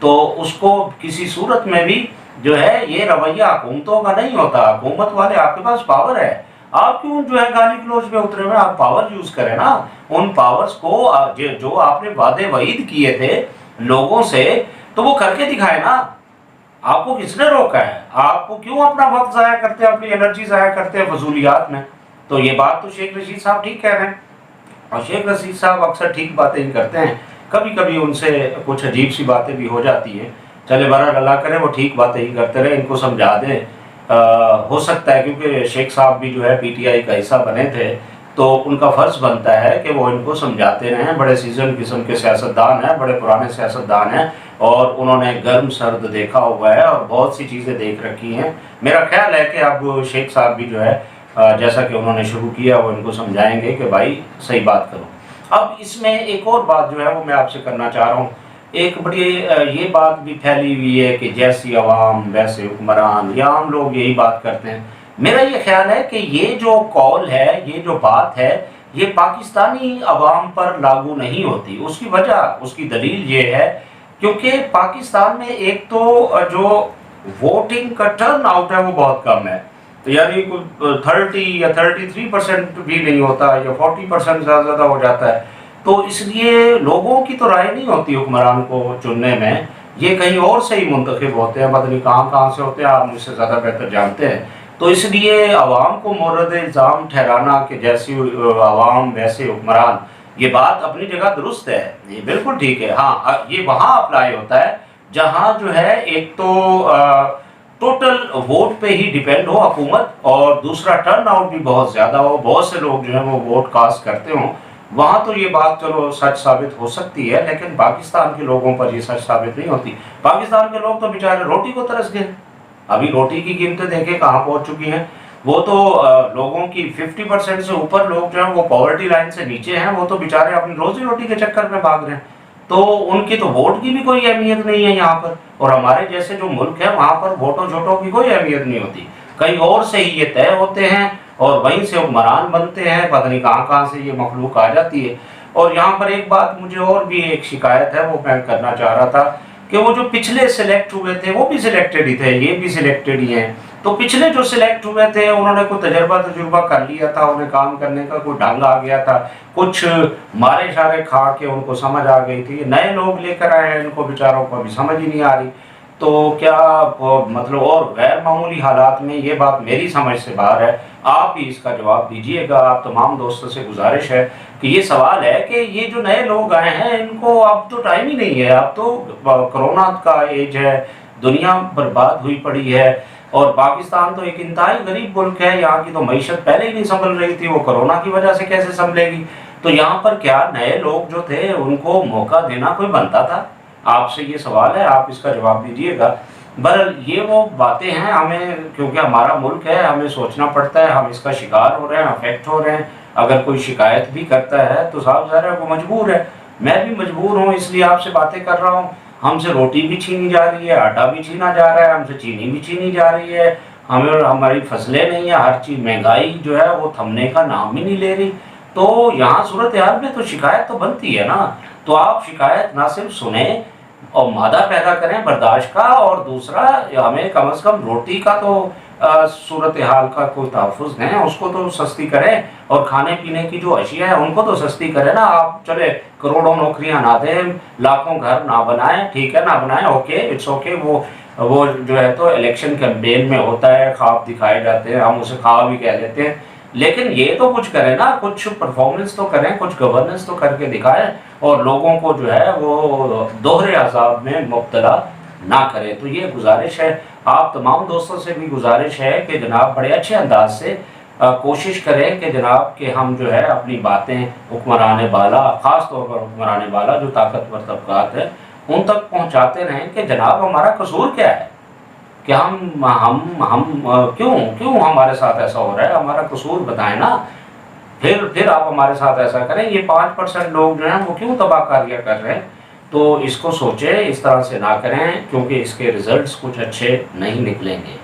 تو اس کو کسی صورت میں بھی جو ہے یہ رویہ حکومتوں کا نہیں ہوتا. حکومت والے آپ کے پاس پاور ہے, آپ کیوں جو ہے گالی گلوچ پہ اترے ہوئے؟ آپ پاور یوز کریں نا, ان پاورز کو جو آپ نے وعدے وعید کیے تھے لوگوں سے تو وہ کر کے دکھائے نا. آپ کو کس نے روکا ہے؟ آپ کو کیوں اپنا وقت ضائع کرتے ہیں, اپنی انرجی ضائع کرتے ہیں فضولیات میں؟ تو یہ بات تو شیخ رشید صاحب ٹھیک کہہ رہے ہیں, اور شیخ رشید صاحب اکثر ٹھیک باتیں ہی کرتے ہیں. کبھی کبھی ان سے کچھ عجیب سی باتیں بھی ہو جاتی ہیں. چلے بہرحال اللہ کرے وہ ٹھیک باتیں ہی کرتے رہے, ان کو سمجھا دیں. ہو سکتا ہے کیونکہ شیخ صاحب بھی جو ہے پی ٹی آئی کا حصہ بنے تھے تو ان کا فرض بنتا ہے کہ وہ ان کو سمجھاتے رہیں. بڑے سیزن قسم کے سیاستدان ہیں, بڑے پرانے سیاستدان ہیں, اور انہوں نے گرم سرد دیکھا ہوا ہے اور بہت سی چیزیں دیکھ رکھی ہیں. میرا خیال ہے کہ اب شیخ صاحب بھی جو ہے جیسا کہ انہوں نے شروع کیا وہ ان کو سمجھائیں گے کہ بھائی صحیح بات کرو. اب اس میں ایک اور بات جو ہے وہ میں آپ سے کرنا چاہ رہا ہوں. ایک بڑی یہ بات بھی پھیلی ہوئی ہے کہ جیسی عوام ویسے حکمران, یا عام لوگ یہی بات کرتے ہیں. میرا یہ خیال ہے کہ یہ جو قول ہے, یہ جو بات ہے, یہ پاکستانی عوام پر لاگو نہیں ہوتی. اس کی وجہ, اس کی دلیل یہ ہے کیونکہ پاکستان میں ایک تو جو ووٹنگ کا ٹرن آؤٹ ہے وہ بہت کم ہے. یعنی 30 یا 33% بھی نہیں ہوتا, یا 40% زیادہ ہو جاتا ہے. تو اس لیے لوگوں کی تو رائے نہیں ہوتی حکمران کو چننے میں, یہ کہیں اور سے ہی منتخب ہوتے ہیں, پتہ نہیں کہاں سے ہوتے ہیں, آپ مجھ سے زیادہ بہتر جانتے ہیں. تو اس لیے عوام کو مورد الزام ٹھہرانا کہ جیسی عوام ویسے حکمران, یہ بات اپنی جگہ درست ہے, یہ بالکل ٹھیک ہے. ہاں یہ وہاں اپلائی ہوتا ہے جہاں جو ہے ایک تو ٹوٹل ووٹ پہ ہی ڈیپینڈ ہو حکومت, اور دوسرا ٹرن آؤٹ بھی بہت زیادہ ہو, بہت سے لوگ جو ہیں وہ ووٹ کاسٹ کرتے ہوں. وہاں تو یہ بات چلو سچ ثابت ہو سکتی ہے, لیکن پاکستان کے لوگوں پر یہ سچ ثابت نہیں ہوتی. پاکستان کے لوگ تو بیچارے روٹی کو ترس گئے. ابھی روٹی کی قیمتیں دیکھیں کہاں پہنچ چکی ہیں. وہ تو لوگوں کی 50% سے اوپر لوگ جو ہیں وہ پاورٹی لائن سے نیچے ہیں, وہ تو بیچارے اپنی روزی روٹی کے چکر میں بھاگ رہے ہیں. تو ان کی تو ووٹ کی بھی کوئی اہمیت نہیں ہے یہاں پر. اور ہمارے جیسے جو ملک ہے وہاں پر ووٹوں چھوٹوں کی کوئی اہمیت نہیں ہوتی, کہیں اور سے ہی یہ طے ہوتے ہیں اور وہیں سے حکمران بنتے ہیں. پتہ نہیں کہاں سے یہ مخلوق آ جاتی ہے. اور یہاں پر ایک بات مجھے اور بھی ایک شکایت ہے, وہ میں کرنا چاہ رہا تھا کہ وہ جو پچھلے سلیکٹ ہوئے تھے وہ بھی سلیکٹڈ ہی تھے, یہ بھی سلیکٹڈ ہی ہیں. تو پچھلے جو سلیکٹ ہوئے تھے انہوں نے کوئی تجربہ کر لیا تھا, انہیں کام کرنے کا کوئی ڈھنگ آ گیا تھا, کچھ مارے اشارے کھا کے ان کو سمجھ آ گئی تھی. نئے لوگ لے کر آئے ہیں, ان کو بیچاروں کو ابھی سمجھ ہی نہیں آ رہی. تو کیا مطلب, اور غیر معمولی حالات میں یہ بات میری سمجھ سے باہر ہے. آپ ہی اس کا جواب دیجئے گا. آپ تمام دوستوں سے گزارش ہے کہ یہ سوال ہے کہ یہ جو نئے لوگ آئے ہیں ان کو اب تو ٹائم ہی نہیں ہے, اب تو کرونا کا ایج ہے, دنیا برباد ہوئی پڑی ہے, اور پاکستان تو ایک انتہائی غریب ملک ہے. یہاں کی تو معیشت پہلے ہی نہیں سنبھل رہی تھی, وہ کرونا کی وجہ سے کیسے سنبھلے گی؟ تو یہاں پر کیا نئے لوگ جو تھے ان کو موقع دینا کوئی بنتا تھا؟ آپ سے یہ سوال ہے, آپ اس کا جواب دیجئے گا. بہرحال یہ وہ باتیں ہیں, ہمیں کیونکہ ہمارا ملک ہے ہمیں سوچنا پڑتا ہے, ہم اس کا شکار ہو رہے ہیں, افیکٹ ہو رہے ہیں. اگر کوئی شکایت بھی کرتا ہے تو صاحب ظاہر ہے وہ مجبور ہے, میں بھی مجبور ہوں, اس لیے آپ سے باتیں کر رہا ہوں. ہم سے روٹی بھی چھینی جا رہی ہے, آٹا بھی چھینا جا رہا ہے, ہم سے چینی بھی چھینی جا رہی ہے, ہماری فصلیں نہیں ہیں, ہر چیز مہنگائی جو ہے وہ تھمنے کا نام ہی نہیں لے رہی. تو یہاں صورتحال میں تو شکایت تو بنتی ہے نا. تو آپ شکایت نہ صرف سنیں اور مادہ پیدا کریں برداشت کا, اور دوسرا ہمیں کم از کم روٹی کا تو صورتحال کا کوئی تحفظ دیں, اس کو تو سستی کریں, اور کھانے پینے کی جو اشیاء ہیں ان کو تو سستی کریں نا. آپ چلے کروڑوں نوکریاں نہ دیں, لاکھوں گھر نہ بنائیں, ٹھیک ہے نہ بنائیں, اوکے اٹس اوکے. وہ جو ہے تو الیکشن کیمپین میں ہوتا ہے, خواب دکھائے جاتے ہیں, ہم اسے خواب بھی کہہ دیتے ہیں. لیکن یہ تو کچھ کریں نا, کچھ پرفارمنس تو کریں, کچھ گورننس تو کر کے دکھائیں, اور لوگوں کو جو ہے وہ دوہرے عذاب میں مبتلا نہ کرے. تو یہ گزارش ہے, آپ تمام دوستوں سے بھی گزارش ہے کہ جناب بڑے اچھے انداز سے کوشش کریں کہ جناب کہ ہم جو ہے اپنی باتیں حکمران بالا, خاص طور پر حکمران بالا جو طاقتور طبقات ہیں ان تک پہنچاتے رہیں کہ جناب ہمارا قصور کیا ہے, کہ ہم کیوں ہمارے ساتھ ایسا ہو رہا ہے, ہمارا قصور بتائیں نا. پھر آپ ہمارے ساتھ ایسا کریں. یہ 5% لوگ جو ہیں وہ کیوں تباہ کاریاں کر رہے ہیں, تو اس کو سوچیں, اس طرح سے نہ کریں, کیونکہ اس کے ریزلٹس کچھ اچھے نہیں نکلیں گے.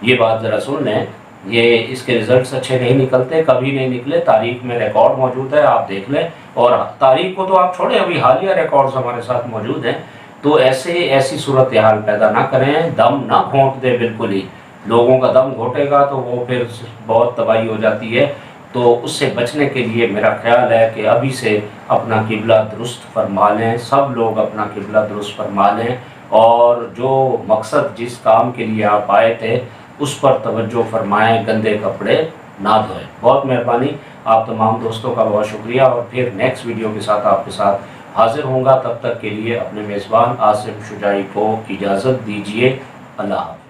یہ بات ذرا سن لیں, یہ اس کے ریزلٹس اچھے نہیں نکلتے, کبھی نہیں نکلے. تاریخ میں ریکارڈ موجود ہے, آپ دیکھ لیں. اور تاریخ کو تو آپ چھوڑیں, ابھی حالیہ ریکارڈز ہمارے ساتھ موجود ہیں. تو ایسی صورتحال پیدا نہ کریں، دم نہ گھونٹ دیں بالکل ہی، لوگوں کا دم گھونٹے گا تو وہ پھر بہت تباہی ہو جاتی ہے۔ تو اس سے بچنے کے لیے میرا خیال ہے کہ ابھی سے اپنا قبلہ درست فرما لیں، سب لوگ اپنا قبلہ درست فرما لیں، اور جو مقصد جس کام کے لیے آپ آئے تھے اس پر توجہ فرمائیں، گندے کپڑے نہ دھوئیں۔ بہت مہربانی، آپ تمام دوستوں کا بہت شکریہ، اور پھر نیکسٹ ویڈیو کے ساتھ آپ کے ساتھ حاضر ہوں گا۔ تب تک کے لیے اپنے میزبان عاصم شجاعی کو اجازت دیجیے۔ اللہ حافظ۔